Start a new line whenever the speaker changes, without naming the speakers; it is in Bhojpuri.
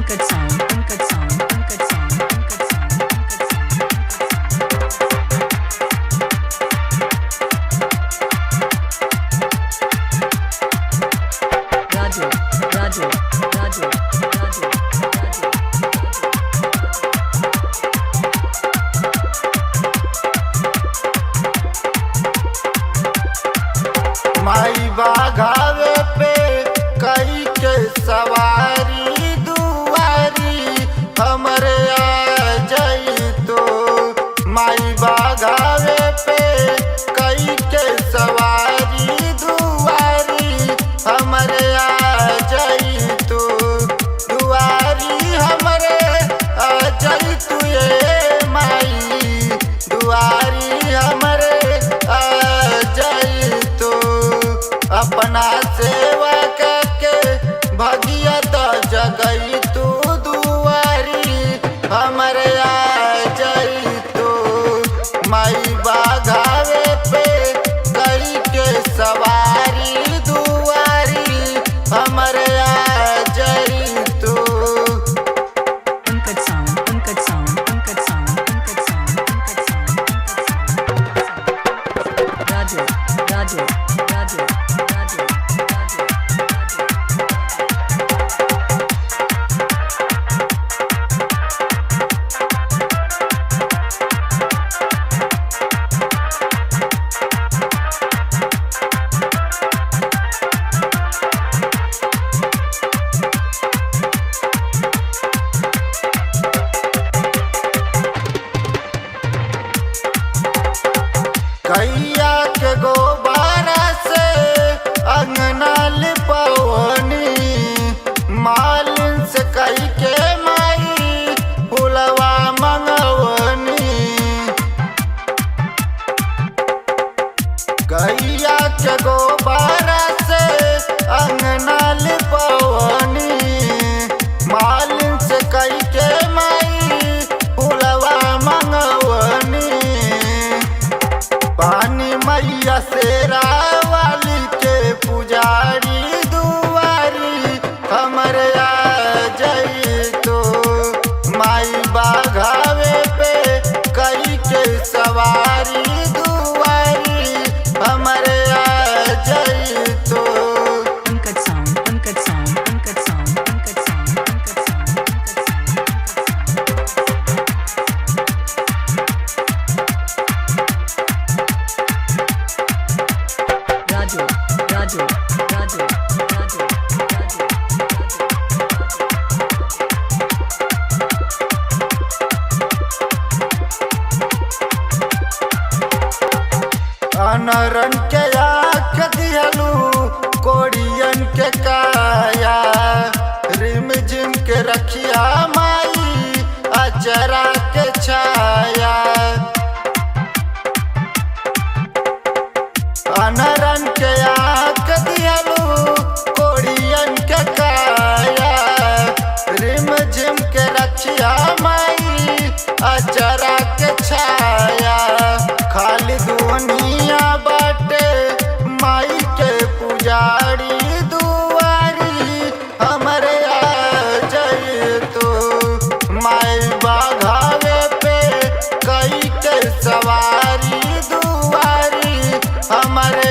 Uncut sound, uncut sound, uncut sound, uncut sound, uncut sound. Raju, Raju, Raju, Raju, Raju.
माई बाघावे पे कई के सवारी दुआरी हमरे आ जाई तो। माई बाघावे पे कई के सवारी दुआरी हमरे आ जाई तो। दुआरी हमरे आ जाई तू ये माई, दुआरी हमरे आ जाई तो। अपना सेवा करके भगिया तो जगई तू दुआरी हमरे आ जाई तो। माई बाघावे पे कई के सवारी दुआरी हमरे आ जाई तो।
Uncut sound, uncut sound, uncut sound, uncut sound, uncut sound, uncut sound. Raju, Raju, Raju, Raju, Raju,
कैया के गोबारा से अंगना लिपवनी, मालिन से कई के माई फुलवा मंगवनी। गैया के गोबारा से अंगना लिपवनी, मालिन से कई के माई फुलवा मंगवनी। पानी मैया शेरा वाली के पुजारी दुआरी हमरे आ जाई तो। माई बाघावे पे कई के सवारी दुआरी हमरे आ जाई तो।
uncut sound, uncut sound, uncut sound, uncut sound, uncut sound, uncut sound. Raju, Raju, Raju, Raju, Raju,
अनरन के आँख दिहलू कोड़ियन के काया, रिम झिम के रखिया माई अचरा के छाया। अनरन के आँख दिहलू कोड़ियन के काया, रिम झिम के रखिया माई अचरा के छाया। खाली दुनिया बाटे माई के पुजारी दुआरी हमरे आ जाई तो। माई बाघावे पे कई के सवारी दुआरी हमरे